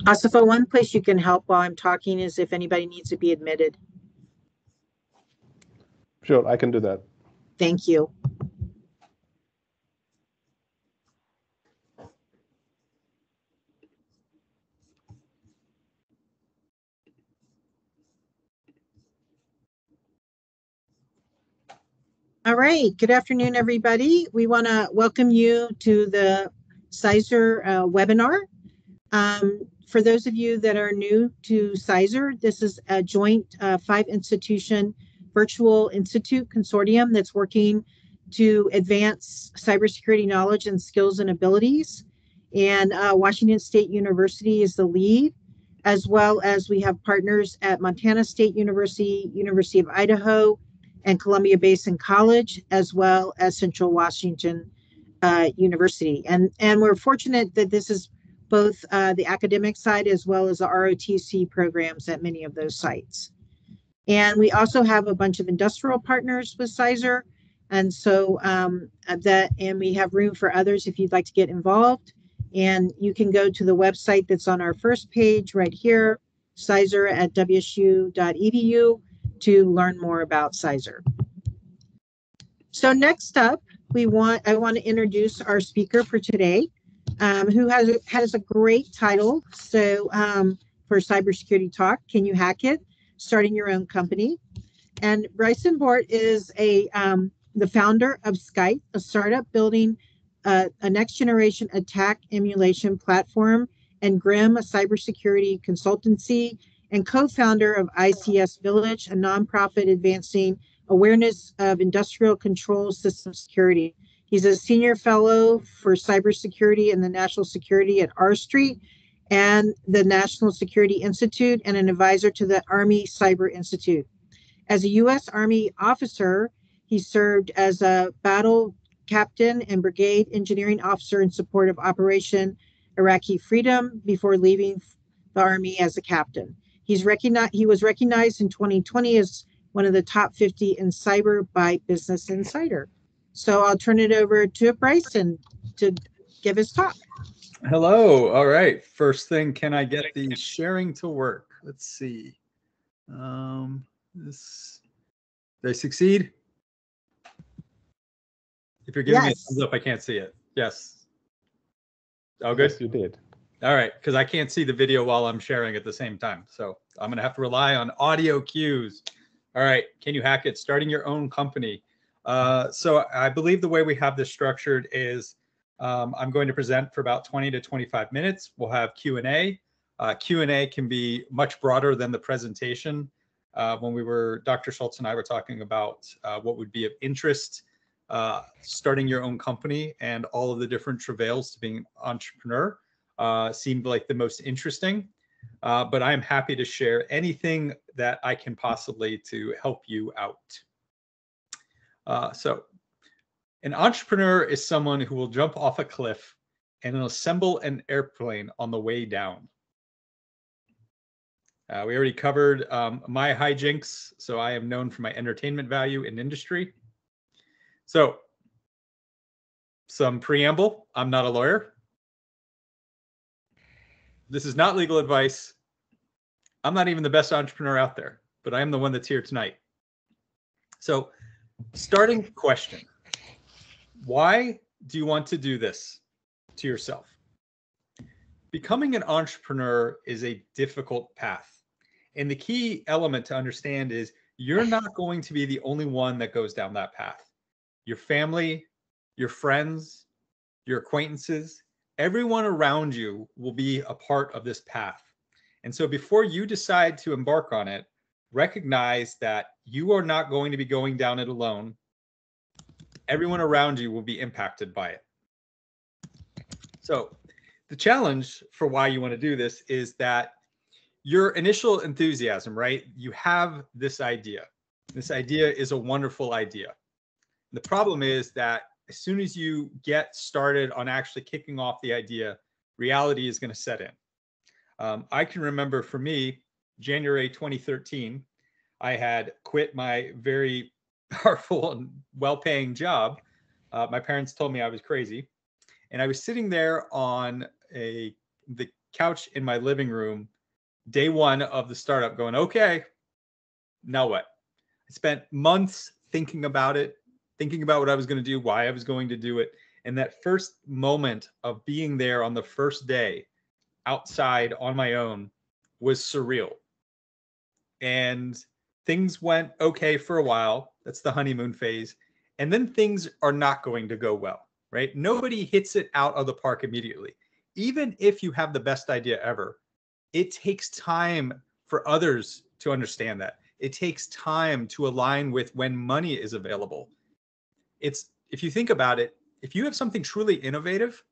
Asifa, one place you can help while I'm talking is if anybody needs to be admitted. Sure, I can do that. Thank you. All right, good afternoon, everybody. We want to welcome you to the CySER webinar. For those of you that are new to CySER, this is a joint 5-institution virtual institute consortium that's working to advance cybersecurity knowledge and skills and abilities. And Washington State University is the lead, as well as we have partners at Montana State University, University of Idaho, and Columbia Basin College, as well as Central Washington University. And we're fortunate that this is both the academic side as well as the ROTC programs at many of those sites. And we also have a bunch of industrial partners with CySER. And so and we have room for others if you'd like to get involved. And you can go to the website that's on our first page right here, cyser.wsu.edu, to learn more about CySER. So next up, I want to introduce our speaker for today, who has a great title. So for Cybersecurity Talk, Can You Hack It? Starting Your Own Company. And Bryson Bort is the founder of Scythe, a startup building a next generation attack emulation platform, and Grim, a cybersecurity consultancy, and co-founder of ICS Village, a nonprofit advancing awareness of industrial control system security. He's a senior fellow for cybersecurity in the National Security at R Street and the National Security Institute, and an advisor to the Army Cyber Institute. As a U.S. Army officer, he served as a battle captain and brigade engineering officer in support of Operation Iraqi Freedom before leaving the Army as a captain. He was recognized in 2020 as one of the top 50 in cyber by Business Insider. So I'll turn it over to Bryson to give his talk. Hello. All right. First thing, can I get the sharing to work? Let's see. Did I succeed? If you're giving me a thumbs up, I can't see it. Yes. Oh, good. Yes, you did. All right, because I can't see the video while I'm sharing at the same time. So I'm going to have to rely on audio cues. All right, can you hack it? Starting your own company. So I believe the way we have this structured is I'm going to present for about 20 to 25 minutes. We'll have Q&A. Q&A can be much broader than the presentation. When Dr. Schultz and I were talking about what would be of interest, starting your own company and all of the different travails to being an entrepreneur seemed like the most interesting. But I am happy to share anything that I can possibly to help you out. So an entrepreneur is someone who will jump off a cliff and assemble an airplane on the way down. We already covered my hijinks, so I am known for my entertainment value in industry. So some preamble, I'm not a lawyer. This is not legal advice. I'm not even the best entrepreneur out there, but I am the one that's here tonight. So starting question, why do you want to do this to yourself? Becoming an entrepreneur is a difficult path. And the key element to understand is you're not going to be the only one that goes down that path. Your family, your friends, your acquaintances, everyone around you will be a part of this path. And so before you decide to embark on it, recognize that you are not going to be going down it alone. Everyone around you will be impacted by it. So the challenge for why you want to do this is that your initial enthusiasm, right? You have this idea. This idea is a wonderful idea. The problem is that as soon as you get started on actually kicking off the idea, reality is going to set in. I can remember for me, January 2013, I had quit my very powerful and well-paying job. My parents told me I was crazy. And I was sitting there on the couch in my living room, day one of the startup, going, okay, now what? I spent months thinking about it, thinking about what I was going to do, why I was going to do it. And that first moment of being there on the first day outside on my own was surreal. And things went okay for a while. That's the honeymoon phase. And then things are not going to go well, right? Nobody hits it out of the park immediately. Even if you have the best idea ever, it takes time for others to understand that. It takes time to align with when money is available. If you think about it, if you have something truly innovative,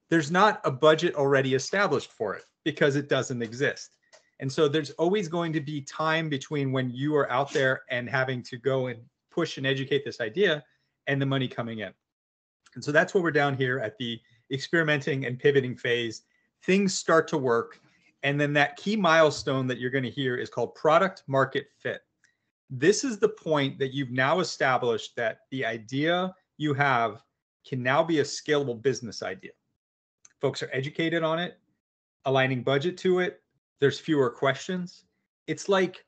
there's not a budget already established for it because it doesn't exist. And so there's always going to be time between when you are out there and having to go and push and educate this idea and the money coming in. And so that's what we're down here at the experimenting and pivoting phase. Things start to work. And then that key milestone that you're going to hear is called product market fit. This is the point that you've now established that the idea you have can now be a scalable business idea. Folks are educated on it, aligning budget to it. There's fewer questions. It's like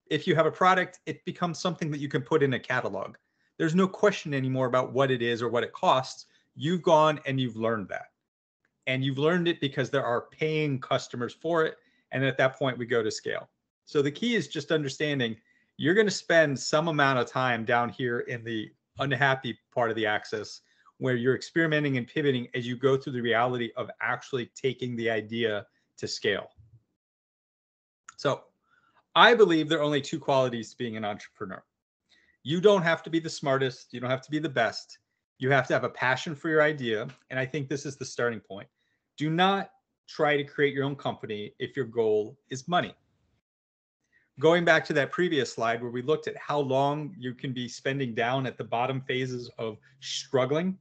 if you have a product, it becomes something that you can put in a catalog. There's no question anymore about what it is or what it costs. You've gone and you've learned that. And you've learned it because there are paying customers for it. And at that point, we go to scale. So the key is just understanding you're going to spend some amount of time down here in the unhappy part of the axis where you're experimenting and pivoting as you go through the reality of actually taking the idea to scale. So I believe there are only two qualities to being an entrepreneur. You don't have to be the smartest. You don't have to be the best. You have to have a passion for your idea. And I think this is the starting point. Do not try to create your own company if your goal is money. Going back to that previous slide where we looked at how long you can be spending down at the bottom phases of struggling,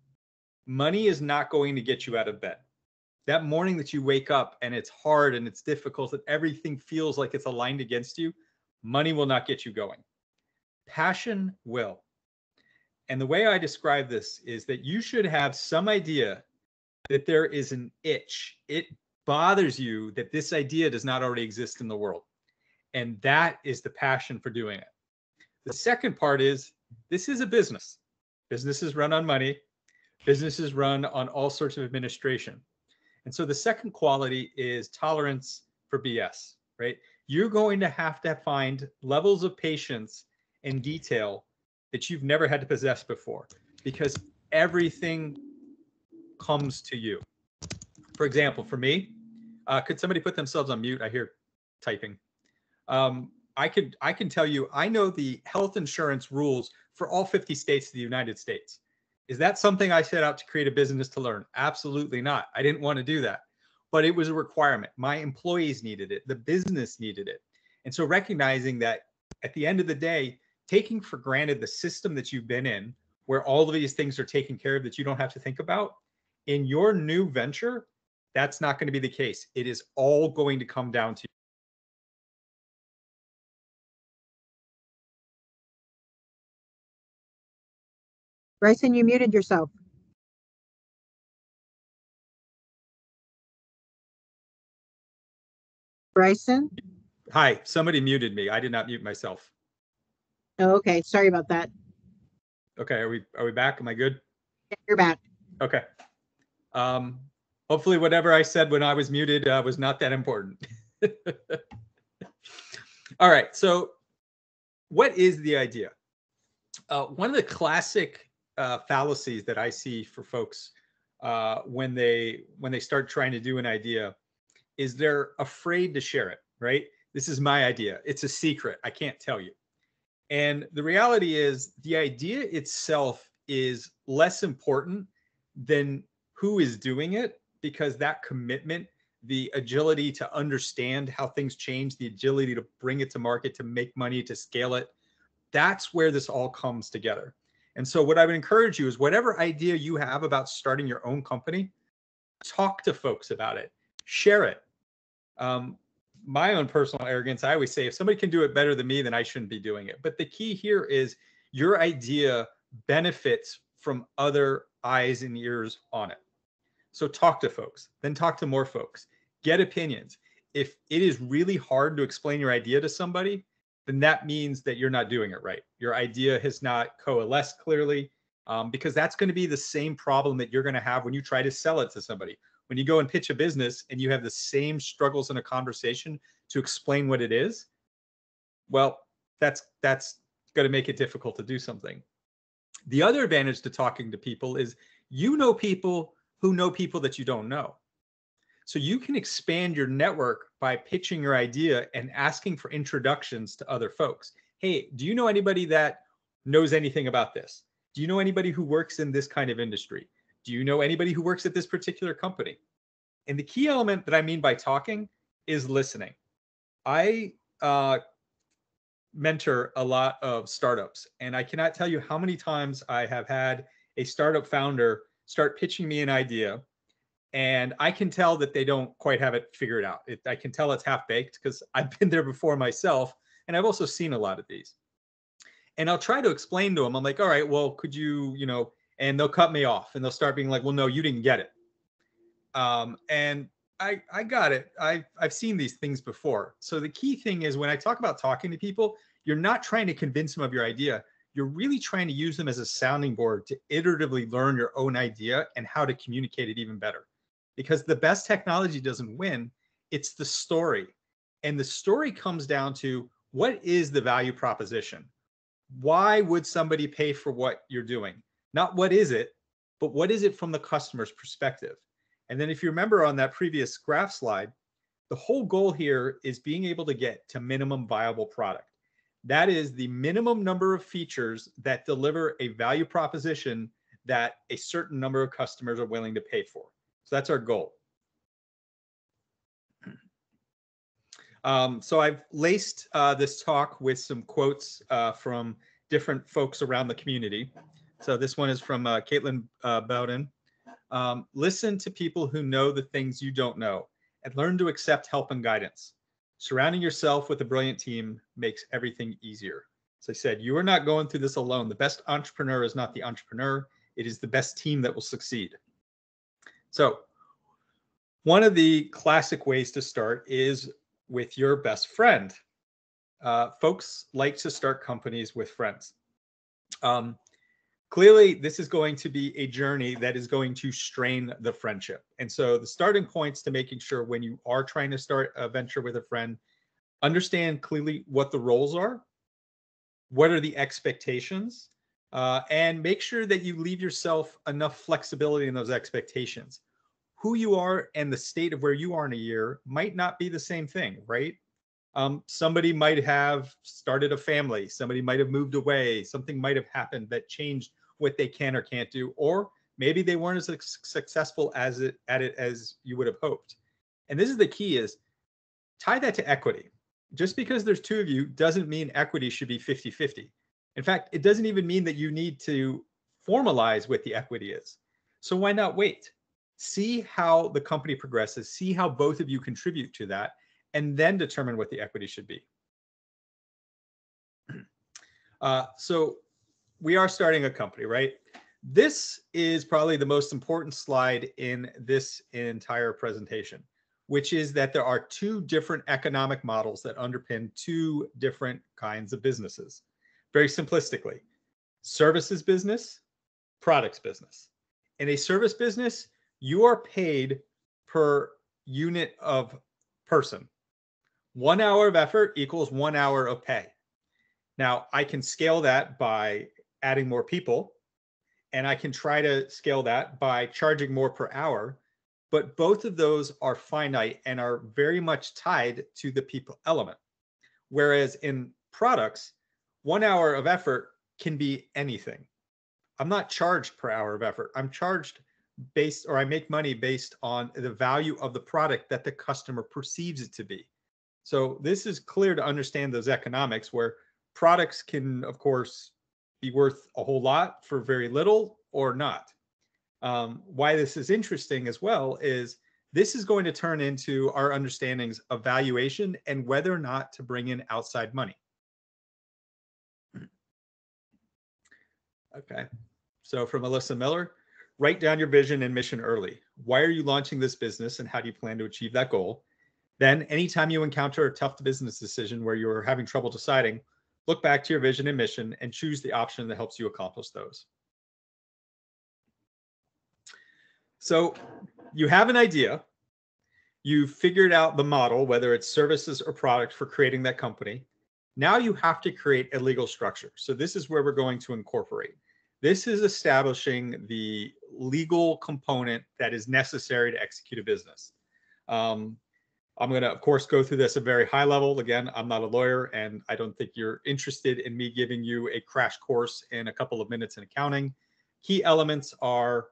money is not going to get you out of bed. That morning that you wake up and it's hard and it's difficult and everything feels like it's aligned against you, money will not get you going. Passion will. And the way I describe this is that you should have some idea that there is an itch. It bothers you that this idea does not already exist in the world. And that is the passion for doing it. The second part is this is a business. Businesses run on money. Businesses run on all sorts of administration. And so the second quality is tolerance for BS, right? You're going to have find levels of patience and detail that you've never had to possess before because everything comes to you. For example, for me, could somebody put themselves on mute? I hear typing. I can tell you, I know the health insurance rules for all 50 states of the United States. Is that something I set out to create a business to learn? Absolutely not. I didn't want to do that, but it was a requirement. My employees needed it. The business needed it. And so recognizing that at the end of the day, taking for granted the system that you've been in, where all of these things are taken care of that you don't have to think about, in your new venture, that's not going to be the case. It is all going to come down to you. Bryson, you muted yourself. Bryson? Hi, somebody muted me. I did not mute myself. Oh, okay, sorry about that. Okay, are we back? Am I good? Yeah, you're back. Okay. Hopefully whatever I said when I was muted was not that important. All right, so what is the idea? One of the classic fallacies that I see for folks when they start trying to do an idea is they're afraid to share it, right? This is my idea. It's a secret. I can't tell you. And the reality is the idea itself is less important than who is doing it, because that commitment, the agility to understand how things change, the agility to bring it to market, to make money, to scale it, that's where this all comes together. And so what I would encourage you is whatever idea you have about starting your own company, talk to folks about it, share it. My own personal arrogance, I always say, if somebody can do it better than me, then I shouldn't be doing it. But the key here is your idea benefits from other eyes and ears on it. So talk to folks, then talk to more folks. get opinions. If it is really hard to explain your idea to somebody, then that means that you're not doing it right. Your idea has not coalesced clearly, because that's going to be the same problem that you're going to have when you try to sell it to somebody. When you go and pitch a business and you have the same struggles in a conversation to explain what it is, well, that's going to make it difficult to do something. The other advantage to talking to people is you know people who know people that you don't know. So you can expand your network by pitching your idea and asking for introductions to other folks. Hey, do you know anybody that knows anything about this? Do you know anybody who works in this kind of industry? Do you know anybody who works at this particular company? And the key element that I mean by talking is listening. I mentor a lot of startups, and I cannot tell you how many times I have had a startup founder start pitching me an idea, and I can tell that they don't quite have it figured out. I can tell it's half-baked because I've been there before myself, and I've also seen a lot of these. And I'll try to explain to them. I'm like, all right, well, could you, and they'll cut me off, and they'll start being like, well, no, you didn't get it. And I got it. I've seen these things before. So the key thing is when I talk about talking to people, you're not trying to convince them of your idea. You're really trying to use them as a sounding board to iteratively learn your own idea and how to communicate it even better. Because the best technology doesn't win, it's the story. And the story comes down to, what is the value proposition? Why would somebody pay for what you're doing? Not what is it, but what is it from the customer's perspective? And then if you remember on that previous graph slide, the whole goal here is being able to get to minimum viable product. That is the minimum number of features that deliver a value proposition that a certain number of customers are willing to pay for. So that's our goal. So I've laced this talk with some quotes from different folks around the community. So this one is from Caitlin Bowden. Listen to people who know the things you don't know and learn to accept help and guidance. Surrounding yourself with a brilliant team makes everything easier. As I said, you are not going through this alone. The best entrepreneur is not the entrepreneur. It is the best team that will succeed. So one of the classic ways to start is with your best friend. Folks like to start companies with friends. Clearly, this is going to be a journey that is going to strain the friendship. And so the starting points to making sure when you are trying to start a venture with a friend, understand clearly what the roles are, what are the expectations, and make sure that you leave yourself enough flexibility in those expectations. Who you are and the state of where you are in a year might not be the same thing, right? Somebody might have started a family, somebody might have moved away, something might have happened that changed what they can or can't do, or maybe they weren't as successful at it as you would have hoped. And this is the key, is tie that to equity. Just because there's two of you doesn't mean equity should be 50-50. In fact, it doesn't even mean that you need to formalize what the equity is. So why not wait? See how the company progresses, see how both of you contribute to that, and then determine what the equity should be. So we are starting a company, right? This is probably the most important slide in this entire presentation, which is that there are two different economic models that underpin two different kinds of businesses. Very simplistically, services business, products business. In a service business, you are paid per unit of person. 1 hour of effort equals 1 hour of pay. Now, I can scale that by adding more people, and I can try to scale that by charging more per hour, but both of those are finite and are very much tied to the people element. Whereas in products, 1 hour of effort can be anything. I'm not charged per hour of effort. I'm charged based, or I make money based on the value of the product that the customer perceives it to be. So this is clear to understand those economics, where products can, of course, be worth a whole lot for very little or not. Why this is interesting as well is this is going to turn into our understandings of valuation and whether or not to bring in outside money. Okay, so from Alyssa Miller, Write down your vision and mission early. Why are you launching this business and how do you plan to achieve that goal? Then anytime you encounter a tough business decision where you're having trouble deciding, look back to your vision and mission and choose the option that helps you accomplish those. So you have an idea. You've figured out the model, whether it's services or product for creating that company. Now you have to create a legal structure. So this is where we're going to incorporate. This is establishing the legal component that is necessary to execute a business. I'm going to, of course, go through this at a very high level. Again, I'm not a lawyer, and I don't think you're interested in me giving you a crash course in a couple of minutes in accounting. Key elements are,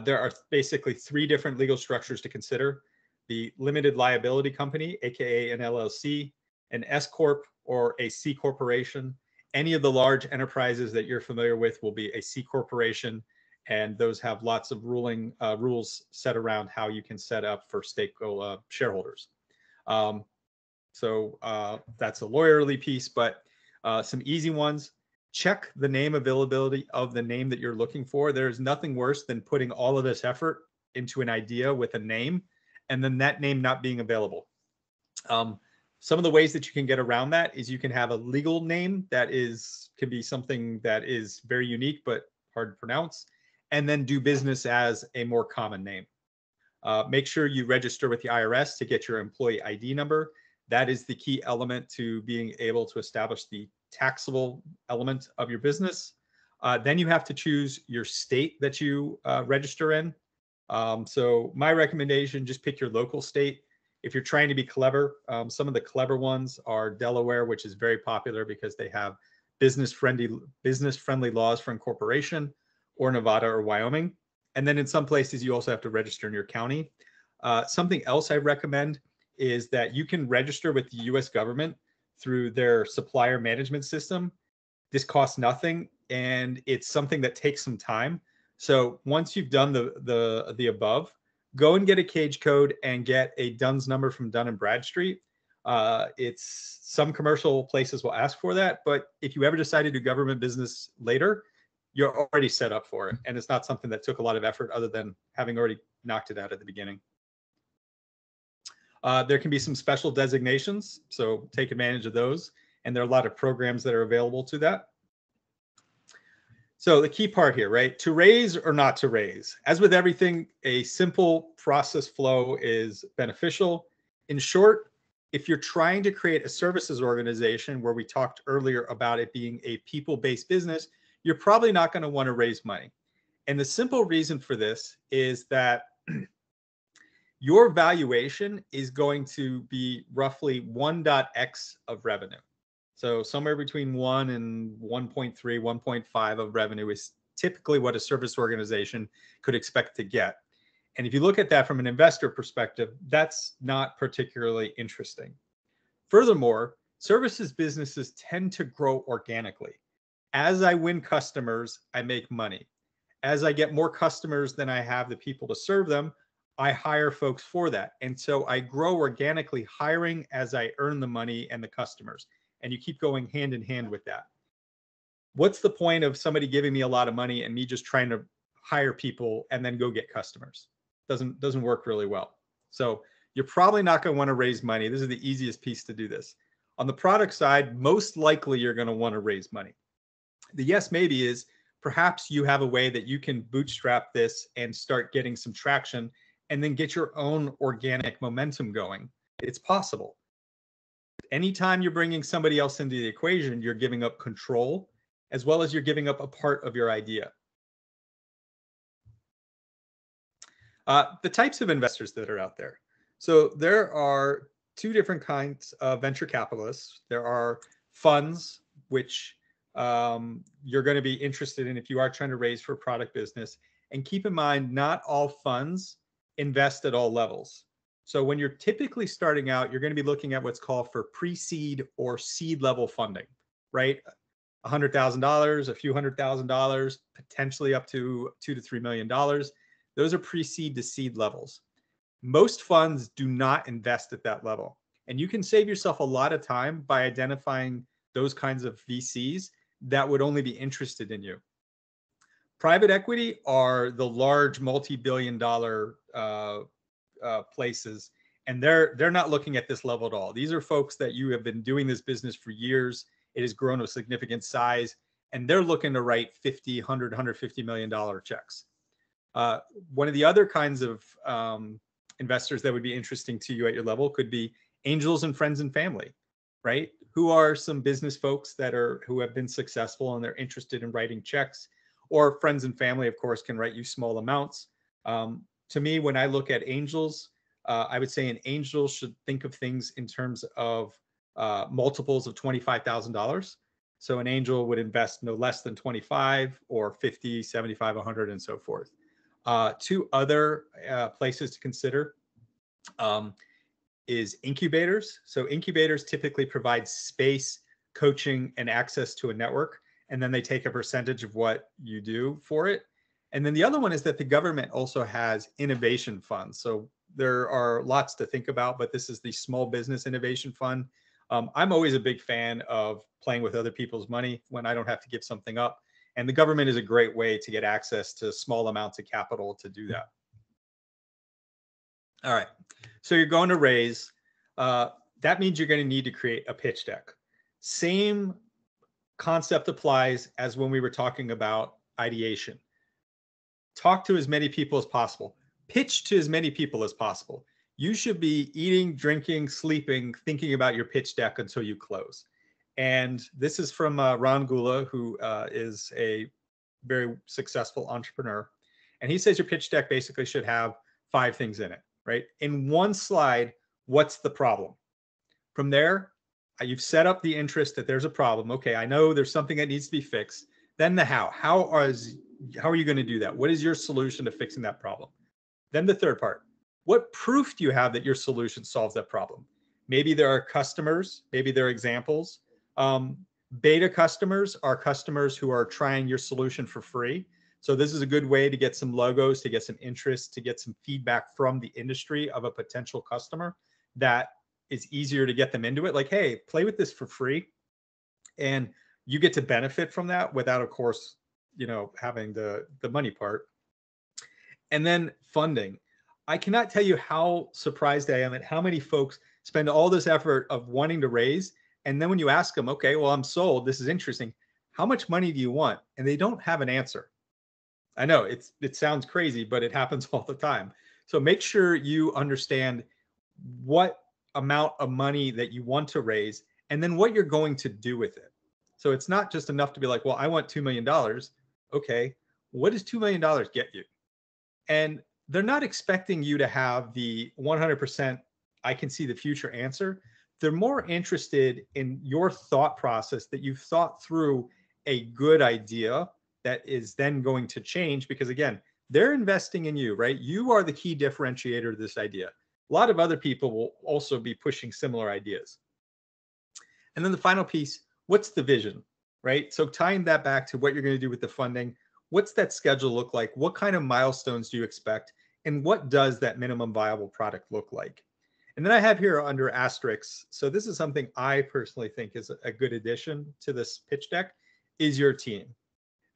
there are basically 3 different legal structures to consider. The limited liability company, aka an LLC, an S Corp, or a C corporation. Any of the large enterprises that you're familiar with will be a C corporation, and those have lots of rules set around how you can set up for shareholders. So that's a lawyerly piece, but some easy ones. Check the name availability of the name that you're looking for. There's nothing worse than putting all of this effort into an idea with a name and then that name not being available. Some of the ways that you can get around that is you can have a legal name that can be something that is very unique but hard to pronounce, and then do business as a more common name. Make sure you register with the IRS to get your employee ID number. That is the key element to being able to establish the taxable element of your business. Then you have to choose your state that you register in. So my recommendation, just pick your local state. If you're trying to be clever, some of the clever ones are Delaware, which is very popular because they have business-friendly laws for incorporation, or Nevada or Wyoming. And then in some places, you also have to register in your county. Something else I recommend is that you can register with the US government through their supplier management system. This costs nothing, and it's something that takes some time. So once you've done the above, go and get a cage code and get a DUNS number from Dun & Bradstreet. Some commercial places will ask for that, but if you ever decide to do government business later, you're already set up for it. And it's not something that took a lot of effort other than having already knocked it out at the beginning. There can be some special designations, so take advantage of those. And there are a lot of programs that are available to that. So the key part here, right? To raise or not to raise. As with everything, a simple process flow is beneficial. In short, if you're trying to create a services organization where we talked earlier about it being a people-based business, you're probably not going to want to raise money. And the simple reason for this is that your valuation is going to be roughly 1.x of revenue. So somewhere between 1 and 1.3, 1.5 of revenue is typically what a service organization could expect to get. And if you look at that from an investor perspective, that's not particularly interesting. Furthermore, services businesses tend to grow organically. As I win customers, I make money. As I get more customers than I have the people to serve them, I hire folks for that. And so I grow organically, hiring as I earn the money and the customers. And you keep going hand in hand with that. What's the point of somebody giving me a lot of money and me just trying to hire people and then go get customers? Doesn't work really well. So you're probably not going to want to raise money. This is the easiest piece to do this. On the product side, most likely you're going to want to raise money. The yes maybe is perhaps you have a way that you can bootstrap this and start getting some traction and then get your own organic momentum going. It's possible. Anytime you're bringing somebody else into the equation, you're giving up control, as well as you're giving up a part of your idea. The types of investors that are out there. So there are 2 different kinds of venture capitalists. There are funds, which you're going to be interested in if you are trying to raise for a product business. And keep in mind, not all funds invest at all levels. So when you're typically starting out, you're going to be looking at what's called for pre-seed or seed level funding, right? $100,000, a few $100,000, potentially up to $2 to $3 million. Those are pre-seed to seed levels. Most funds do not invest at that level. And you can save yourself a lot of time by identifying those kinds of VCs that would only be interested in you. Private equity are the large multi-billion-dollar places, and they're not looking at this level at all. These are folks that you have been doing this business for years. It has grown to a significant size, and they're looking to write 50, 100, $150 million checks. One of the other kinds of investors that would be interesting to you at your level could be angels and friends and family, right? Who are some business folks who have been successful and they're interested in writing checks, or friends and family, of course, can write you small amounts. To me, when I look at angels, I would say an angel should think of things in terms of multiples of $25,000. So an angel would invest no less than 25 or 50, 75, 100, and so forth. Two other places to consider is incubators. So incubators typically provide space, coaching, and access to a network, and then they take a percentage of what you do for it. And then the other one is that the government also has innovation funds. So there are lots to think about, but this is the Small Business Innovation Fund. I'm always a big fan of playing with other people's money when I don't have to give something up. And the government is a great way to get access to small amounts of capital to do that. All right, so you're going to raise. That means you're going to need to create a pitch deck. Same concept applies as when we were talking about ideation. Talk to as many people as possible. Pitch to as many people as possible. You should be eating, drinking, sleeping, thinking about your pitch deck until you close. And this is from Ron Gula, who is a very successful entrepreneur. And he says your pitch deck basically should have 5 things in it, right? In one slide, what's the problem? From there, you've set up the interest that there's a problem. Okay, I know there's something that needs to be fixed. Then the how. How are you going to do that? What is your solution to fixing that problem? Then the third part. What proof do you have that your solution solves that problem? Maybe there are customers, maybe there are examples. Beta customers are customers who are trying your solution for free. So this is a good way to get some logos, to get some interest, to get some feedback from the industry of a potential customer that is easier to get them into it. Like, hey, play with this for free. And you get to benefit from that without, of course, having the money part. And then funding. I cannot tell you how surprised I am at how many folks spend all this effort of wanting to raise. And then when you ask them, okay, well, I'm sold. This is interesting. How much money do you want? And they don't have an answer. I know it sounds crazy, but it happens all the time. So make sure you understand what amount of money that you want to raise and then what you're going to do with it. So it's not just enough to be like, well, I want $2 million. Okay, what does $2 million get you? And they're not expecting you to have the 100% I can see the future answer. They're more interested in your thought process, that you've thought through a good idea that is then going to change, because again, they're investing in you, right? You are the key differentiator of this idea. A lot of other people will also be pushing similar ideas. And then the final piece, what's the vision, right? So tying that back to what you're going to do with the funding, what's that schedule look like? What kind of milestones do you expect? And what does that minimum viable product look like? And then I have here under asterisks. So this is something I personally think is a good addition to this pitch deck, is your team.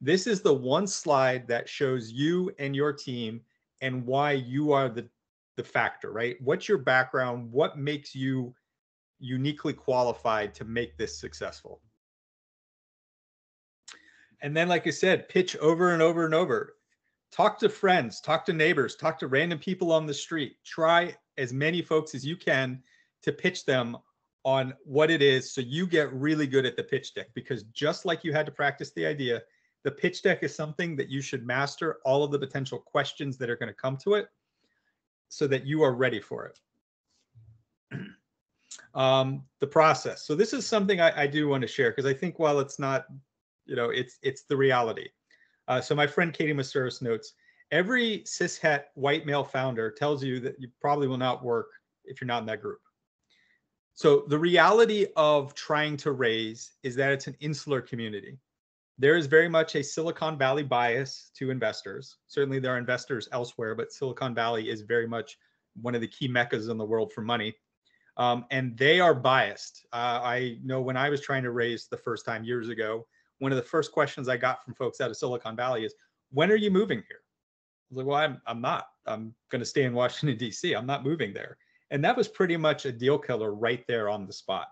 This is the one slide that shows you and your team and why you are the factor, right? What's your background? What makes you uniquely qualified to make this successful? And then, like I said, pitch over and over and over. Talk to friends, talk to neighbors, talk to random people on the street. Try as many folks as you can to pitch them on what it is, so you get really good at the pitch deck. Because just like you had to practice the idea, the pitch deck is something that you should master all of the potential questions that are going to come to it so that you are ready for it. The process. So this is something I do want to share, because I think while it's not, it's the reality. So my friend Katie Masuris notes, every cishet white male founder tells you that you probably will not work if you're not in that group. So the reality of trying to raise is that it's an insular community. There is very much a Silicon Valley bias to investors. Certainly there are investors elsewhere, but Silicon Valley is very much one of the key meccas in the world for money. And they are biased. I know when I was trying to raise the first time years ago, one of the first questions I got from folks out of Silicon Valley is, when are you moving here? I was like, well, I'm not. I'm going to stay in Washington, D.C. I'm not moving there. And that was pretty much a deal killer right there on the spot.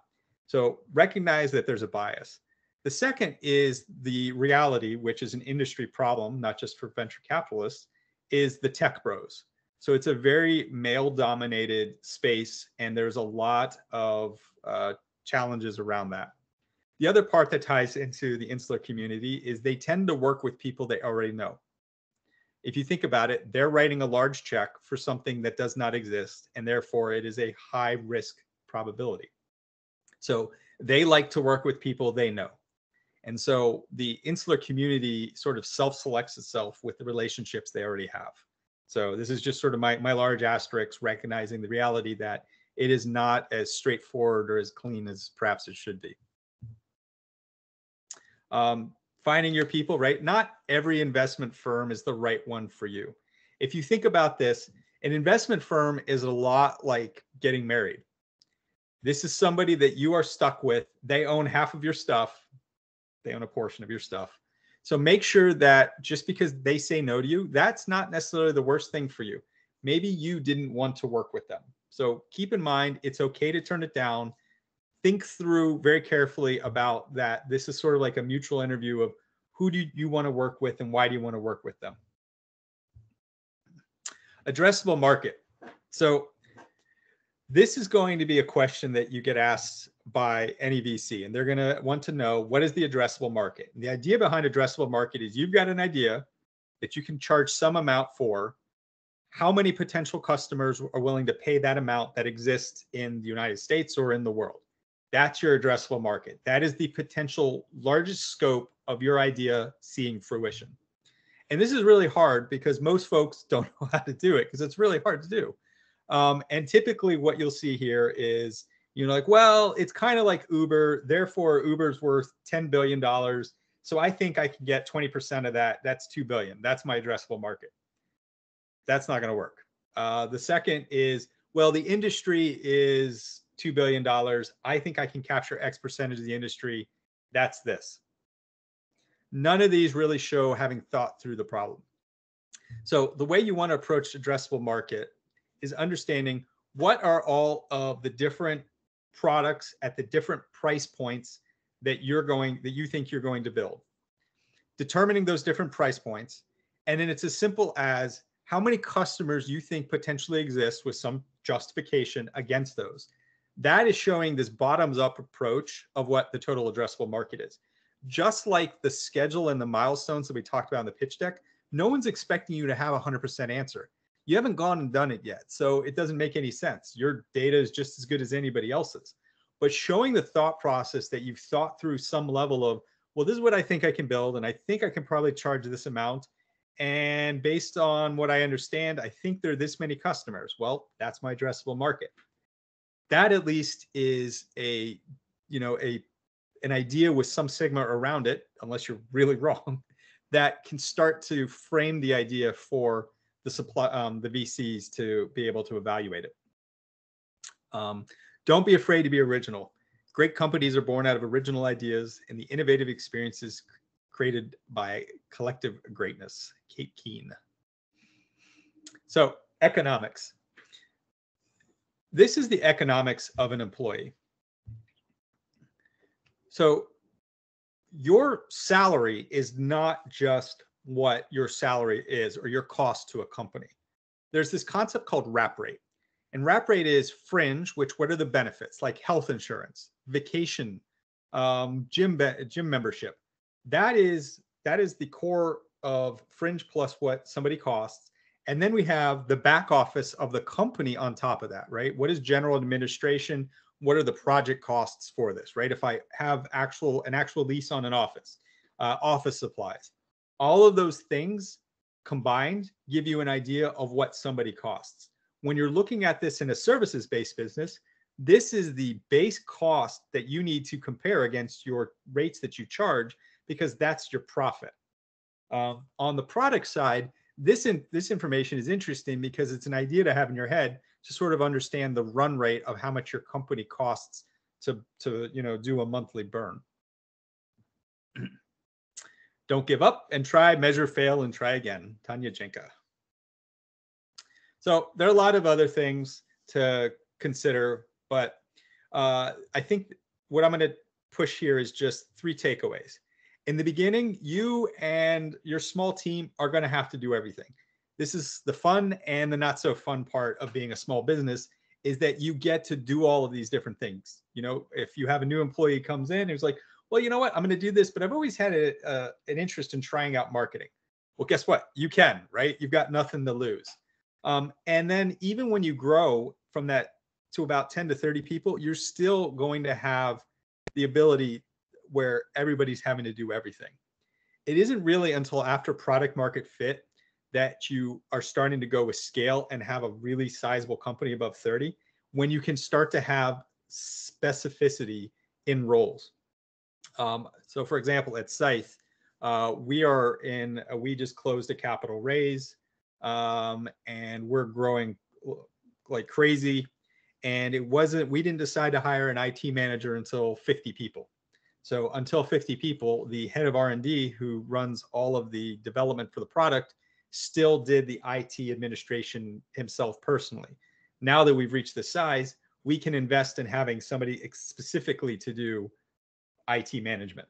So recognize that there's a bias. The second is the reality, which is an industry problem, not just for venture capitalists, is the tech bros. So it's a very male-dominated space, and there's a lot of challenges around that. The other part that ties into the insular community is they tend to work with people they already know. If you think about it, they're writing a large check for something that does not exist, and therefore it is a high risk probability. So they like to work with people they know. And so the insular community sort of self-selects itself with the relationships they already have. So this is just sort of my large asterisk, recognizing the reality that it is not as straightforward or as clean as perhaps it should be. Finding your people, right? Not every investment firm is the right one for you. If you think about this, an investment firm is a lot like getting married. This is somebody that you are stuck with. They own half of your stuff. They own a portion of your stuff. So make sure that just because they say no to you, that's not necessarily the worst thing for you. Maybe you didn't want to work with them. So keep in mind, it's okay to turn it down. Think through very carefully about that. This is sort of like a mutual interview of who do you want to work with and why do you want to work with them? Addressable market. So this is going to be a question that you get asked by any VC, and they're going to want to know, what is the addressable market? And the idea behind addressable market is you've got an idea that you can charge some amount for. How many potential customers are willing to pay that amount that exists in the United States or in the world? That's your addressable market. That is the potential largest scope of your idea seeing fruition. And this is really hard because most folks don't know how to do it because it's really hard to do. And typically what you'll see here is, like, well, it's kind of like Uber. Therefore, Uber's worth $10 billion. So I think I can get 20% of that. That's $2 billion. That's my addressable market. That's not going to work. The second is, well, the industry is $2 billion. I think I can capture X percentage of the industry. That's this. None of these really show having thought through the problem. So the way you want to approach the addressable market is understanding what are all of the different products at the different price points that you think you're going to build. Determining those different price points. And then it's as simple as how many customers you think potentially exist with some justification against those. That is showing this bottoms up approach of what the total addressable market is. Just like the schedule and the milestones that we talked about in the pitch deck, no one's expecting you to have a 100% answer. You haven't gone and done it yet, so it doesn't make any sense. Your data is just as good as anybody else's. But showing the thought process that you've thought through some level of, well, this is what I think I can build, and I think I can probably charge this amount. And based on what I understand, I think there are this many customers. Well, that's my addressable market. That at least is an idea with some sigma around it, unless you're really wrong, that can start to frame the idea for the VCs to be able to evaluate it. Don't be afraid to be original. Great companies are born out of original ideas and the innovative experiences created by collective greatness. Kate Keene. So economics. This is the economics of an employee. So your salary is not just what your salary is or your cost to a company. There's this concept called wrap rate. And wrap rate is fringe, what are the benefits, like health insurance, vacation, gym membership. That is the core of fringe plus what somebody costs. And then we have the back office of the company on top of that, right? What is general administration? What are the project costs for this, right? If I have an actual lease on an office, office supplies, all of those things combined give you an idea of what somebody costs. When you're looking at this in a services-based business, this is the base cost that you need to compare against your rates that you charge, because that's your profit. On the product side, this information is interesting because it's an idea to have in your head to sort of understand the run rate of how much your company costs to do a monthly burn. Don't give up and try, measure, fail, and try again. Tanya Jenka. So there are a lot of other things to consider, but I think what I'm going to push here is just 3 takeaways. In the beginning, you and your small team are going to have to do everything. This is the fun and the not so fun part of being a small business, is that you get to do all of these different things. You know, if you have a new employee comes in who's like, well, you know what, I'm going to do this, but I've always had an interest in trying out marketing. Well, guess what? You can, right? You've got nothing to lose. And then even when you grow from that to about 10 to 30 people, you're still going to have the ability where everybody's having to do everything. It isn't really until after product market fit that you are starting to go with scale and have a really sizable company above 30, when you can start to have specificity in roles. So for example, at Scythe, we just closed a capital raise, and we're growing like crazy. And we didn't decide to hire an IT manager until 50 people. So until 50 people, the head of R&D, who runs all of the development for the product, still did the IT administration himself personally. Now that we've reached this size, we can invest in having somebody specifically to do IT management.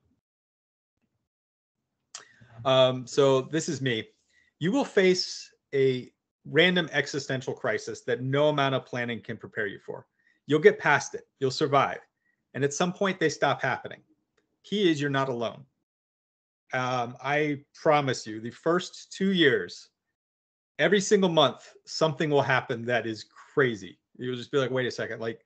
So this is me. You will face a random existential crisis that no amount of planning can prepare you for. You'll get past it. You'll survive. And at some point, they stop happening. Key is you're not alone. I promise you, the first 2 years, every single month, something will happen that is crazy. You'll just be like, wait a second, like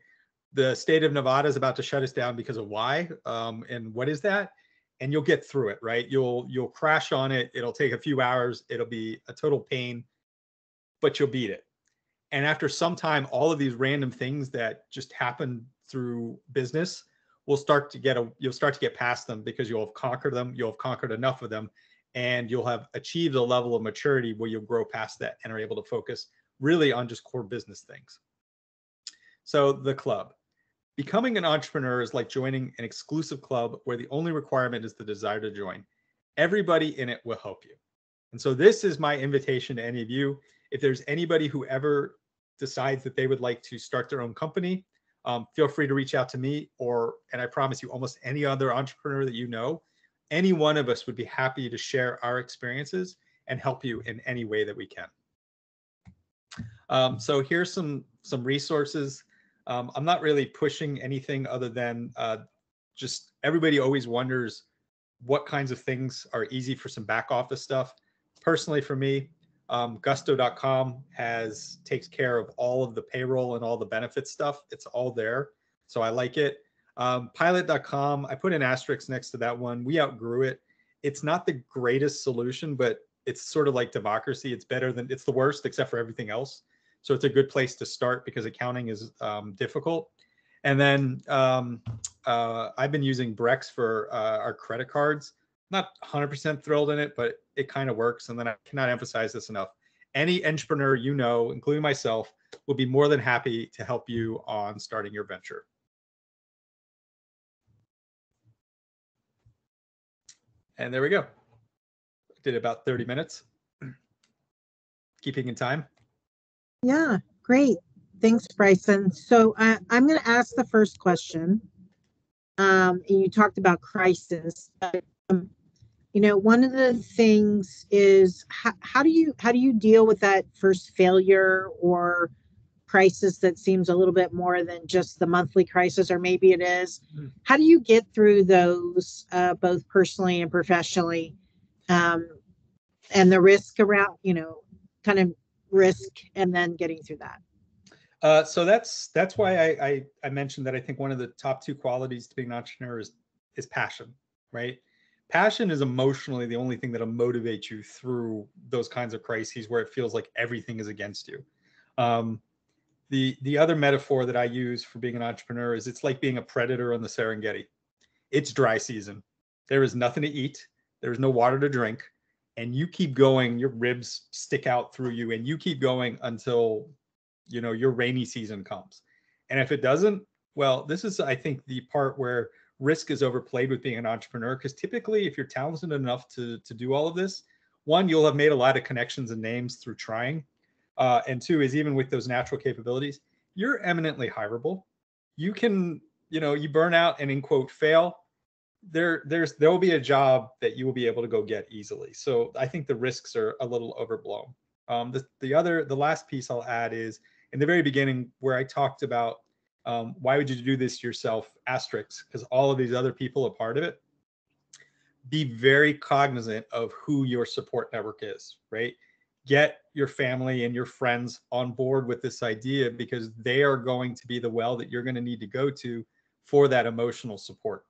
the state of Nevada is about to shut us down because of why? And what is that? And you'll get through it, right? You'll crash on it. It'll take a few hours. It'll be a total pain, but you'll beat it. And after some time, all of these random things that just happen through business you'll start to get past them because you'll have conquered them. You'll have conquered enough of them, and you'll have achieved a level of maturity where you'll grow past that and are able to focus really on just core business things. So the club. Becoming an entrepreneur is like joining an exclusive club where the only requirement is the desire to join. Everybody in it will help you. And so this is my invitation to any of you. If there's anybody who ever decides that they would like to start their own company, feel free to reach out to me, and I promise you, almost any other entrepreneur that you know, any one of us would be happy to share our experiences and help you in any way that we can. So here's some resources. I'm not really pushing anything other than just everybody always wonders what kinds of things are easy for some back office stuff. Personally, for me, gusto.com takes care of all of the payroll and all the benefit stuff. It's all there. So I like it. Pilot.com, I put an asterisk next to that one. We outgrew it. It's not the greatest solution, but it's sort of like democracy. It's the worst except for everything else. So it's a good place to start because accounting is difficult. And then I've been using Brex for our credit cards. Not 100% thrilled in it, but it kind of works. And then I cannot emphasize this enough. Any entrepreneur you know, including myself, will be more than happy to help you on starting your venture. And there we go. Did about 30 minutes. Keeping in time. Yeah, great. Thanks, Bryson. So I'm going to ask the first question. You talked about crisis. One of the things is how do you deal with that first failure or crisis that seems a little bit more than just the monthly crisis, or maybe it is. How do you get through those both personally and professionally, and the risk around, kind of risk and then getting through that? So that's why I mentioned that I think one of the top 2 qualities to being an entrepreneur is passion, right? Passion is emotionally the only thing that'll motivate you through those kinds of crises where it feels like everything is against you. The other metaphor that I use for being an entrepreneur is it's like being a predator on the Serengeti. It's dry season. There is nothing to eat. There's no water to drink. And you keep going, your ribs stick out through you, and you keep going until your rainy season comes. And if it doesn't, well, this is, I think, the part where risk is overplayed with being an entrepreneur, because typically if you're talented enough to do all of this, one, you'll have made a lot of connections and names through trying. And two is, even with those natural capabilities, you're eminently hireable. You can, you burn out and in quote fail, there will be a job that you will be able to go get easily. So I think the risks are a little overblown. The last piece I'll add is in the very beginning where I talked about why would you do this yourself, asterisks, because all of these other people are part of it. Be very cognizant of who your support network is, right? Get your family and your friends on board with this idea, because they are going to be the well that you're going to need to go to for that emotional support.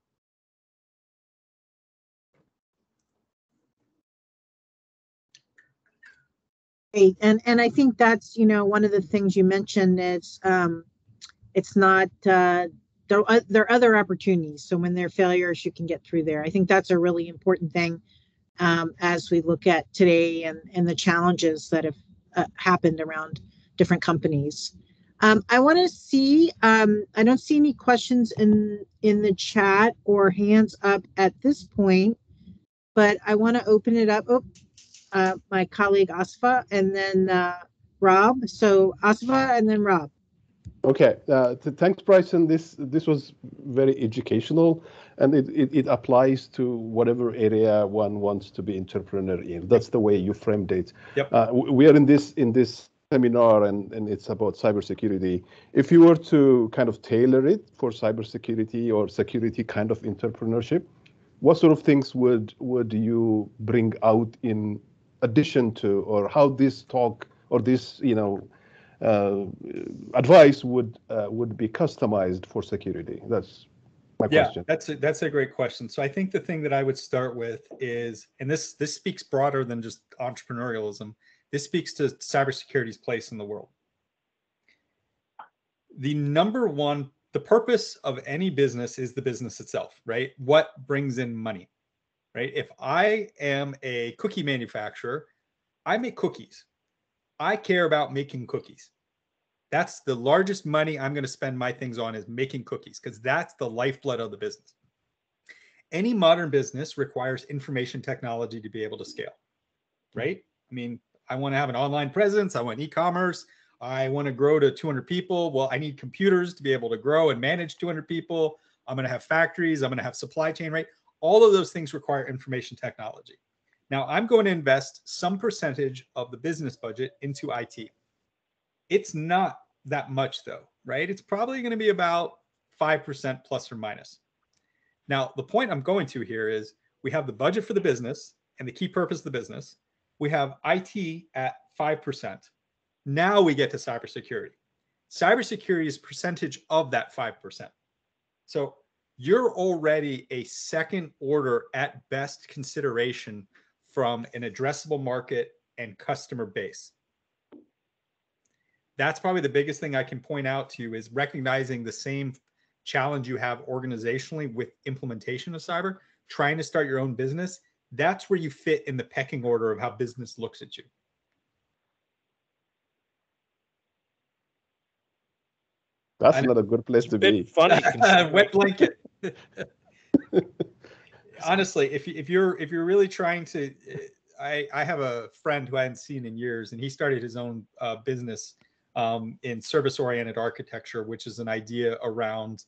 Great. And I think that's, one of the things you mentioned is it's not, there are other opportunities. So when there are failures, you can get through there. I think that's a really important thing as we look at today and the challenges that have happened around different companies. I want to see, I don't see any questions in the chat or hands up at this point, but I want to open it up. My colleague Asfa and then Rob. So Asfa and then Rob. Okay, thanks, Bryson. This was very educational, and it applies to whatever area one wants to be entrepreneur in. That's the way you framed it. Yep. We are in this seminar, and it's about cybersecurity. If you were to kind of tailor it for cybersecurity or security kind of entrepreneurship, what sort of things would you bring out in addition to, or how this talk or this advice would be customized for security? That's my question. That's a great question. So I think the thing that I would start with is, and this speaks broader than just entrepreneurialism. This speaks to cybersecurity's place in the world. The purpose of any business is the business itself, right? What brings in money, right? If I am a cookie manufacturer, I make cookies. I care about making cookies. That's the largest money I'm going to spend my things on, is making cookies, because that's the lifeblood of the business. Any modern business requires information technology to be able to scale, right? I mean, I want to have an online presence. I want e-commerce. I want to grow to 200 people. Well, I need computers to be able to grow and manage 200 people. I'm going to have factories. I'm going to have supply chain, right? All of those things require information technology. Now, I'm going to invest some percentage of the business budget into IT. It's not that much though, right? It's probably going to be about 5% plus or minus. Now, the point I'm going to here is we have the budget for the business and the key purpose of the business. We have IT at 5%. Now we get to cybersecurity. Cybersecurity is percentage of that 5%. So you're already a second order at best consideration from an addressable market and customer base. That's probably the biggest thing I can point out to you, is recognizing the same challenge you have organizationally with implementation of cyber, trying to start your own business. That's where you fit in the pecking order of how business looks at you. That's not a good place to be. Funny. Wet blanket. Honestly, if you're really trying to, I have a friend who I hadn't seen in years, and he started his own business in service-oriented architecture, which is an idea around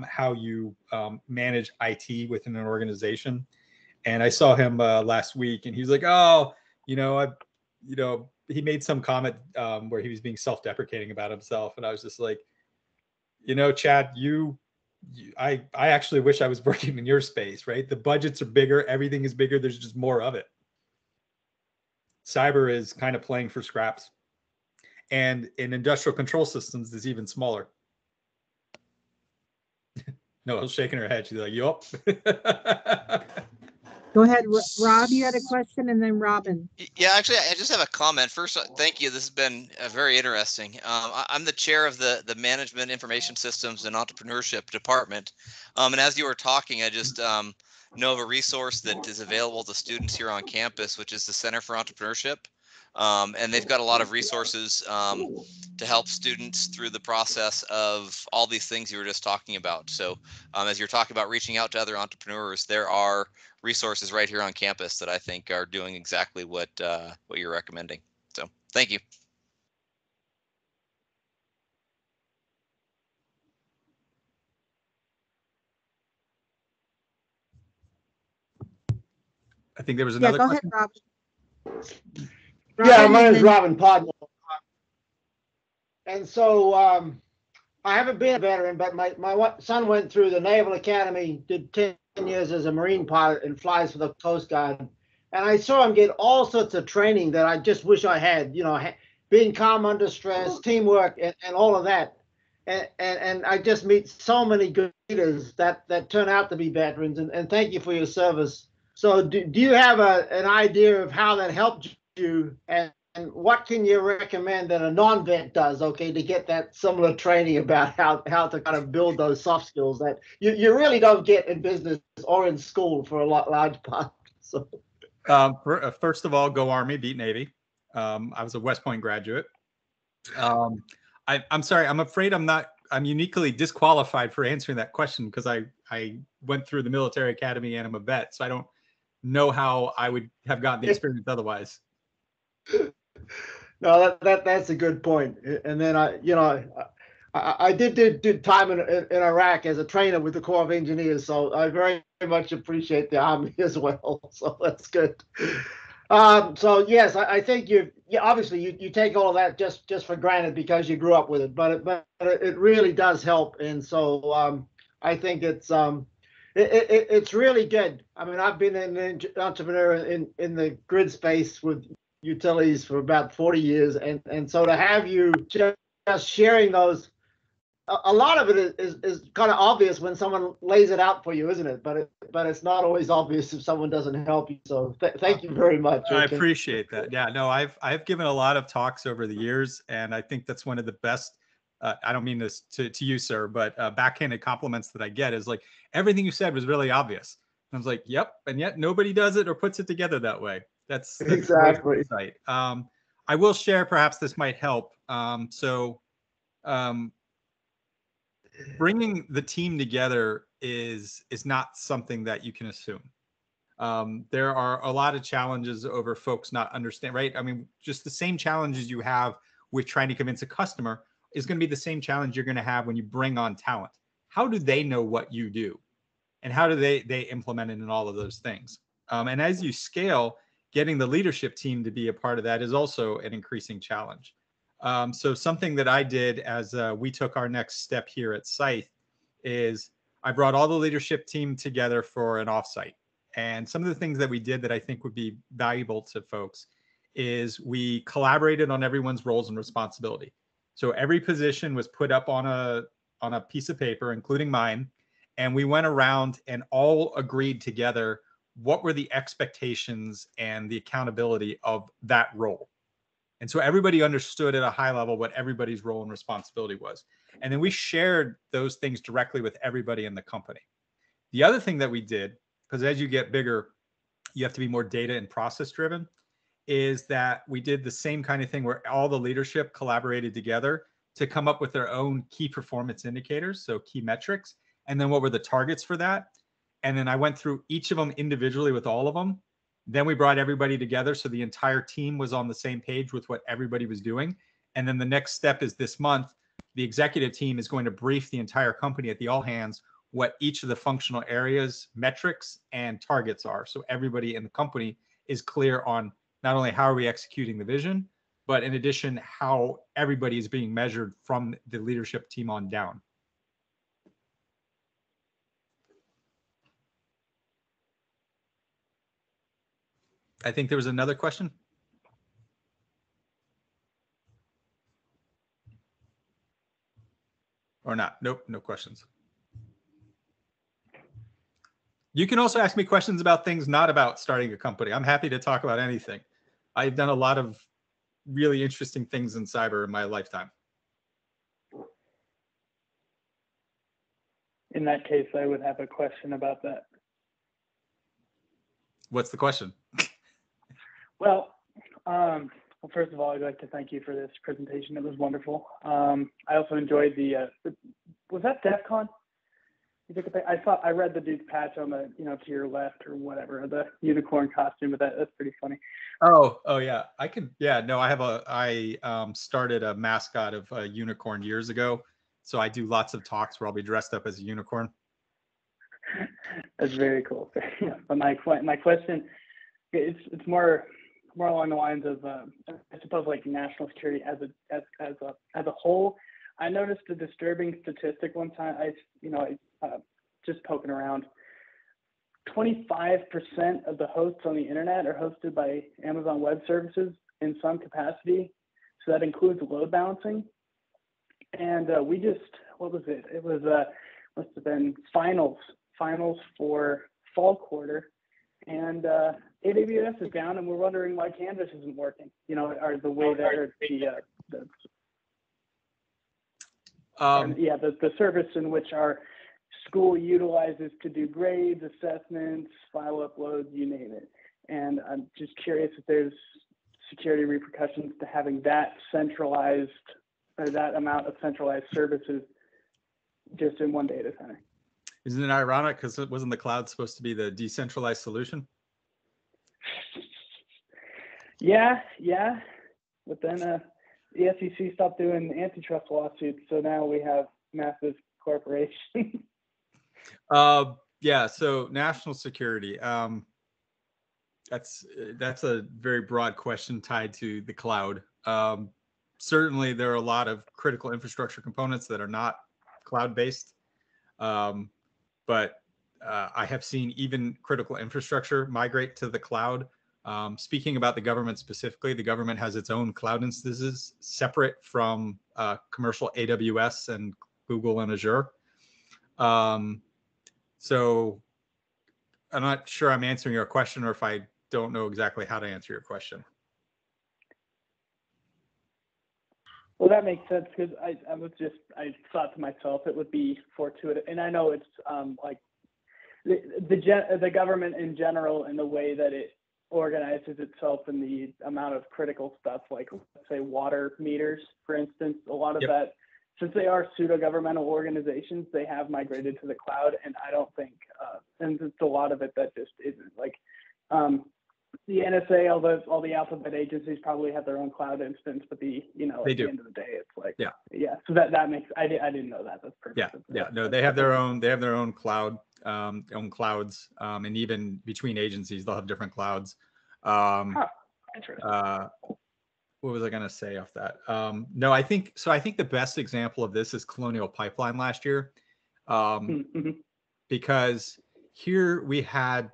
how you manage IT within an organization. And I saw him last week, and he's like, "Oh, he made some comment where he was being self-deprecating about himself," and I was just like, Chad, I actually wish I was working in your space, right? The budgets are bigger, everything is bigger. There's just more of it. Cyber is kind of playing for scraps. And in industrial control systems, it's even smaller. Noel's shaking her head. She's like, yup. Go ahead, Rob, you had a question, and then Robin. Yeah, actually, I just have a comment. First, thank you. This has been very interesting. I'm the chair of the Management Information Systems and Entrepreneurship Department. And as you were talking, I just know of a resource that is available to students here on campus, which is the Center for Entrepreneurship. And they've got a lot of resources to help students through the process of all these things you were just talking about. So as you're talking about reaching out to other entrepreneurs, there are resources right here on campus that I think are doing exactly what you're recommending. So thank you. I think there was Yeah, another go question. ahead, Rob. Yeah, my and name is then- Robin Podmore. And so I haven't been a veteran, but my son went through the Naval Academy, did 10 years as a Marine pilot and flies for the Coast Guard. And I saw him get all sorts of training that I just wish I had, you know, being calm under stress, teamwork, and all of that. And I just meet so many good leaders that turn out to be veterans. And thank you for your service. So do you have an idea of how that helped you, and what can you recommend that a non-vet does, okay, to get that similar training about how to kind of build those soft skills that you really don't get in business or in school for a large part? So. First of all, go Army, beat Navy. I was a West Point graduate. I'm sorry, I'm afraid I'm uniquely disqualified for answering that question because I went through the military academy and I'm a vet, so I don't know how I would have gotten the experience otherwise. No, that's a good point. And then I did time in Iraq as a trainer with the Corps of Engineers, so I very much appreciate the Army as well. So that's good. So yes, I think obviously you take all of that just for granted because you grew up with it, but it really does help. And so I think it's really good. I mean, I've been an entrepreneur in the grid space with utilities for about 40 years, and so to have you just sharing those, a lot of it is kind of obvious when someone lays it out for you, isn't it? But it's not always obvious if someone doesn't help you. So thank you very much. I appreciate that. Yeah, no, I've given a lot of talks over the years, and I think that's one of the best. I don't mean this to you, sir, but backhanded compliments that I get is like, everything you said was really obvious. And I was like, yep, and yet nobody does it or puts it together that way. That's exactly. Great insight. I will share, perhaps this might help. Bringing the team together is not something that you can assume. There are a lot of challenges over folks not understand, right? I mean, just the same challenges you have with trying to convince a customer is going to be the same challenge you're going to have when you bring on talent. How do they know what you do? And how do they implement it in all of those things? And as you scale, getting the leadership team to be a part of that is also an increasing challenge. So something that I did as we took our next step here at Scythe is I brought all the leadership team together for an offsite. And some of the things that we did that I think would be valuable to folks is we collaborated on everyone's roles and responsibility. So every position was put up on a piece of paper, including mine, and we went around and all agreed together what were the expectations and the accountability of that role. And so everybody understood at a high level what everybody's role and responsibility was. And then we shared those things directly with everybody in the company. The other thing that we did, because as you get bigger, you have to be more data and process driven, is that we did the same kind of thing where all the leadership collaborated together to come up with their own key performance indicators, so key metrics, and then what were the targets for that. And then I went through each of them individually with all of them. Then we brought everybody together so the entire team was on the same page with what everybody was doing. And then the next step is this month, the executive team is going to brief the entire company at the all hands what each of the functional areas, metrics, and targets are. So everybody in the company is clear on not only how are we executing the vision, but in addition, how everybody is being measured from the leadership team on down. I think there was another question. Or not? Nope, no questions. You can also ask me questions about things not about starting a company. I'm happy to talk about anything. I've done a lot of really interesting things in cyber in my lifetime. In that case, I would have a question about that. What's the question? Well, Well, first of all, I'd like to thank you for this presentation. It was wonderful. I also enjoyed was that DEF CON? You took a pic? I read the dude's patch on the, to your left or whatever, the unicorn costume, but that's pretty funny. Oh yeah, I started a mascot of a unicorn years ago. So I do lots of talks where I'll be dressed up as a unicorn. That's very cool. But my question, it's more along the lines of I suppose like national security as a whole. I noticed a disturbing statistic one time. I just poking around. 25% of the hosts on the internet are hosted by Amazon Web Services in some capacity. So that includes load balancing. And we just, what was it? It was must have been finals for fall quarter, and AWS is down, and we're wondering why Canvas isn't working. Or the way that the service in which our school utilizes to do grades, assessments, file uploads, you name it. And I'm just curious if there's security repercussions to having that centralized, or that amount of centralized services just in one data center. Isn't it ironic? Because wasn't the cloud supposed to be the decentralized solution? Yeah. But then the SEC stopped doing antitrust lawsuits, so now we have massive corporations. Yeah. So national security. That's a very broad question tied to the cloud. Certainly, there are a lot of critical infrastructure components that are not cloud-based. But I have seen even critical infrastructure migrate to the cloud. Speaking about the government specifically, the government has its own cloud instances separate from commercial AWS and Google and Azure. So I'm not sure I'm answering your question, or if I don't know exactly how to answer your question. Well, that makes sense, because I thought to myself it would be fortuitous, and I know it's like the government in general and the way that it organizes itself and the amount of critical stuff, like let's say water meters, for instance. A lot of that, since they are pseudo-governmental organizations, they have migrated to the cloud, and I don't think, and it's a lot of it that just isn't like. The NSA, all the alphabet agencies probably have their own cloud instance, but at the end of the day, it's like So that makes I didn't know that. That's perfect. Yeah. No, they have their own cloud, own clouds, and even between agencies, they'll have different clouds. Interesting. What was I going to say off that? No, I think the best example of this is Colonial Pipeline last year, because here we had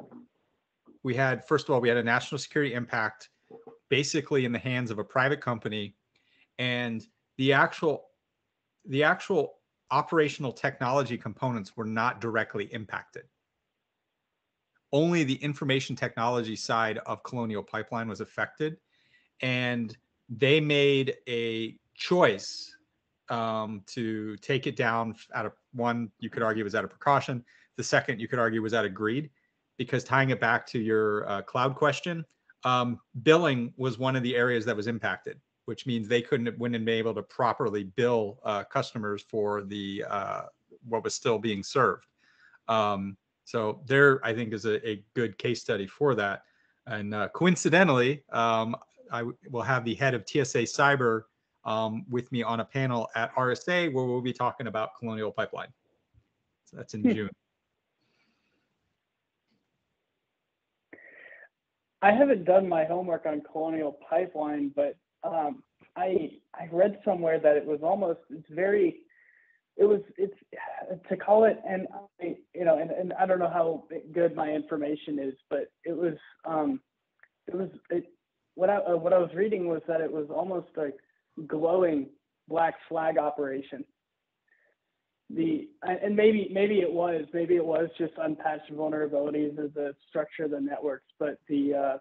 first of all, we had a national security impact basically in the hands of a private company, and the actual operational technology components were not directly impacted. Only the information technology side of Colonial Pipeline was affected, and they made a choice to take it down out of one, you could argue was out of precaution. The second, you could argue was out of greed. Because tying it back to your cloud question, billing was one of the areas that was impacted, which means they wouldn't be able to properly bill customers for the what was still being served. So there, I think, is a good case study for that. And coincidentally, I will have the head of TSA Cyber with me on a panel at RSA where we'll be talking about Colonial Pipeline. So that's in June. I haven't done my homework on Colonial Pipeline, but I read somewhere that it was almost, it's to call it, and and I don't know how good my information is, but what I was reading was that it was almost like glowing black flag operation. And maybe it was just unpatched vulnerabilities of the structure of the networks, but the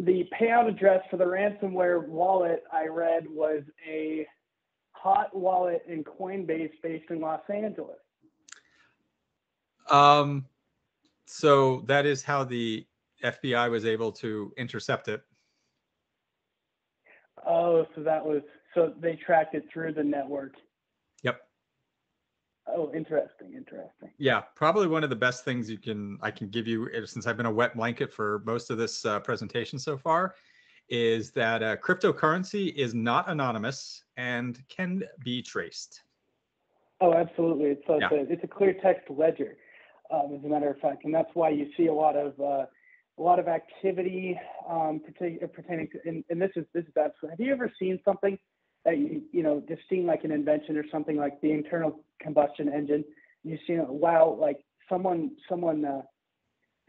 payout address for the ransomware wallet I read was a hot wallet in Coinbase based in Los Angeles. So that is how the FBI was able to intercept it. Oh, so they tracked it through the network. Yep. Oh, interesting. Yeah, probably one of the best things I can give you, since I've been a wet blanket for most of this presentation so far, is that cryptocurrency is not anonymous and can be traced. Oh, absolutely. It's a clear text ledger, as a matter of fact, and that's why you see a lot of activity pertaining to. And this is absolutely. Have you ever seen something that just seen like an invention or something like the internal combustion engine? You've seen, wow, like someone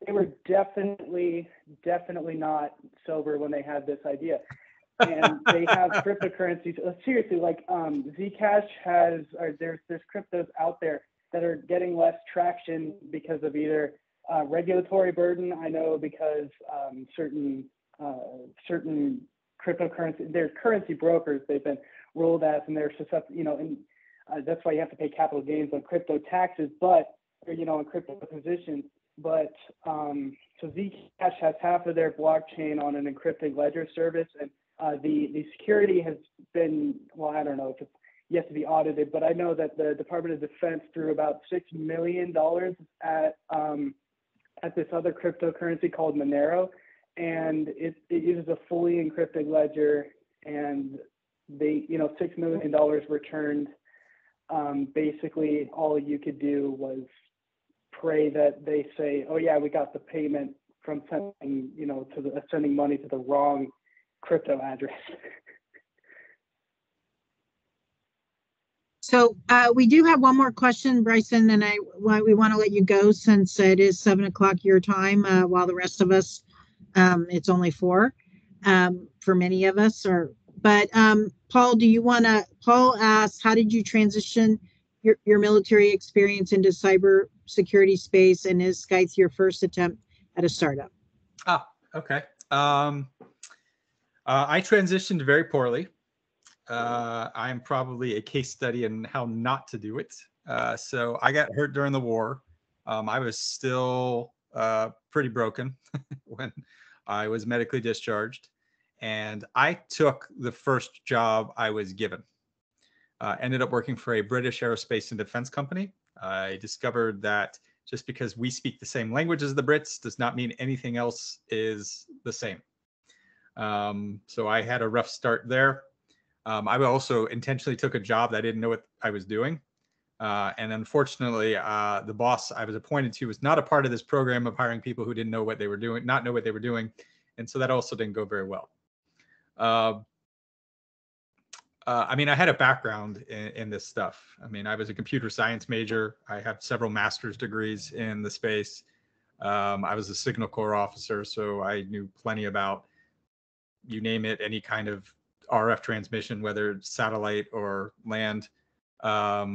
they were definitely not sober when they had this idea. And they have cryptocurrencies. Seriously, like Zcash there's cryptos out there that are getting less traction because of either regulatory burden. I know because certain cryptocurrency, they're currency brokers. They've been ruled as, and they're susceptible, and that's why you have to pay capital gains on crypto taxes, on crypto positions. But so Zcash has half of their blockchain on an encrypted ledger service, and the security has been, well, I don't know if it's yet to be audited, but I know that the Department of Defense threw about $6 million at this other cryptocurrency called Monero, and it uses a fully encrypted ledger, and they, $6 million returned. Basically, all you could do was pray that they say, oh yeah, we got the payment from sending, sending money to the wrong crypto address. So we do have one more question, Bryson, and we want to let you go since it is 7 o'clock your time, while the rest of us, it's only 4 for many of us. But Paul, Paul asks, how did you transition your military experience into cyber security space, and is Scythe your first attempt at a startup? Okay. I transitioned very poorly. I'm probably a case study in how not to do it. So I got hurt during the war. I was still pretty broken when I was medically discharged, and I took the first job I was given. Ended up working for a British aerospace and defense company. I discovered that just because we speak the same language as the Brits does not mean anything else is the same. So I had a rough start there. I also intentionally took a job that I didn't know what I was doing. And unfortunately, the boss I was appointed to was not a part of this program of hiring people who didn't know what they were doing, not know what they were doing. And so that also didn't go very well. I mean, I had a background in this stuff. I mean, I was a computer science major. I have several master's degrees in the space. I was a signal corps officer, so I knew plenty about, you name it, any kind of RF transmission, whether it's satellite or land. Let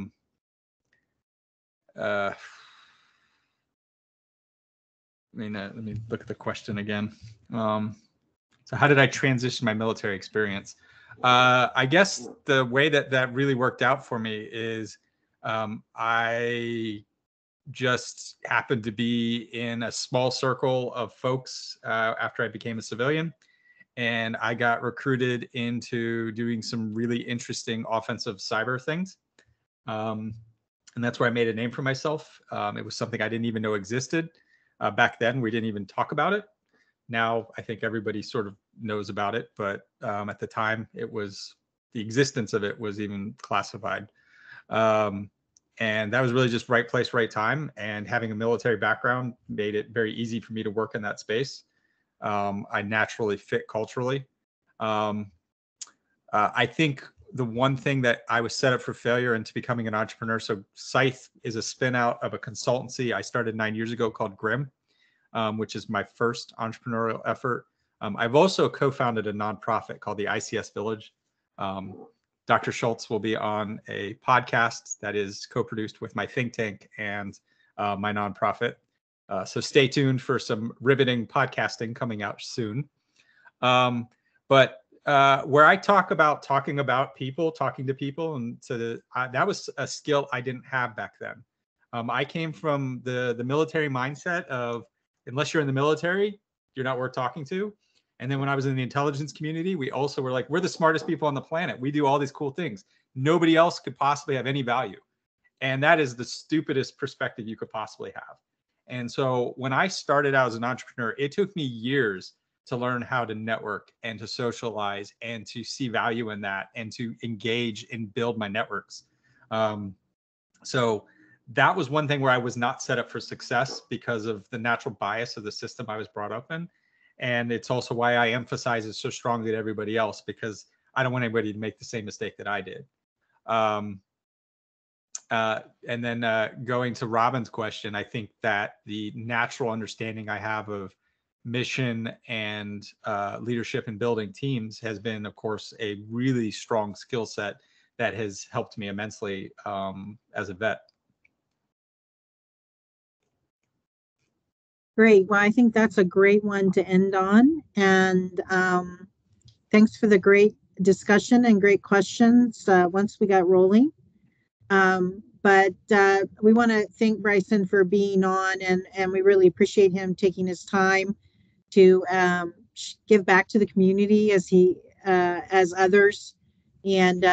me look at the question again. So how did I transition my military experience? I guess the way that really worked out for me is I just happened to be in a small circle of folks after I became a civilian. And I got recruited into doing some really interesting offensive cyber things. And that's where I made a name for myself. It was something I didn't even know existed. Back then, we didn't even talk about it. Now, I think everybody sort of knows about it. But at the time, the existence of it was even classified. And that was really just right place, right time. And having a military background made it very easy for me to work in that space. I naturally fit culturally. I think the one thing that I was set up for failure into becoming an entrepreneur. So Scythe is a spin out of a consultancy I started 9 years ago called Grimm, which is my first entrepreneurial effort. I've also co-founded a nonprofit called the ICS Village. Dr. Schultz will be on a podcast that is co-produced with my think tank and my nonprofit. So stay tuned for some riveting podcasting coming out soon. But where I talking about people, talking to people, and so that was a skill I didn't have back then. I came from the military mindset of, unless you're in the military, you're not worth talking to. And then when I was in the intelligence community, we also were like, we're the smartest people on the planet. We do all these cool things. Nobody else could possibly have any value. And that is the stupidest perspective you could possibly have. And so when I started out as an entrepreneur, it took me years to learn how to network and to socialize and to see value in that and to engage and build my networks. So that was one thing where I was not set up for success because of the natural bias of the system I was brought up in. And it's also why I emphasize it so strongly to everybody else, because I don't want anybody to make the same mistake that I did. And then going to Robin's question, I think that the natural understanding I have of mission and leadership and building teams has been, of course, a really strong skill set that has helped me immensely as a vet. Great. Well, I think that's a great one to end on. And thanks for the great discussion and great questions once we got rolling. But we want to thank Bryson for being on, and we really appreciate him taking his time to give back to the community as others. And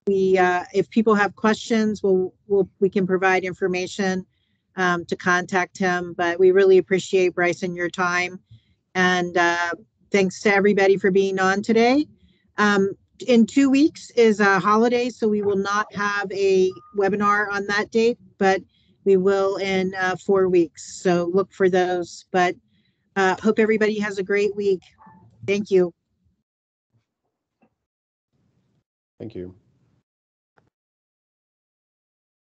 if people have questions, we can provide information to contact him. But we really appreciate, Bryson, your time. And thanks to everybody for being on today. In 2 weeks is a holiday, so we will not have a webinar on that date, but we will in 4 weeks. So look for those. But hope everybody has a great week. Thank you. Thank you.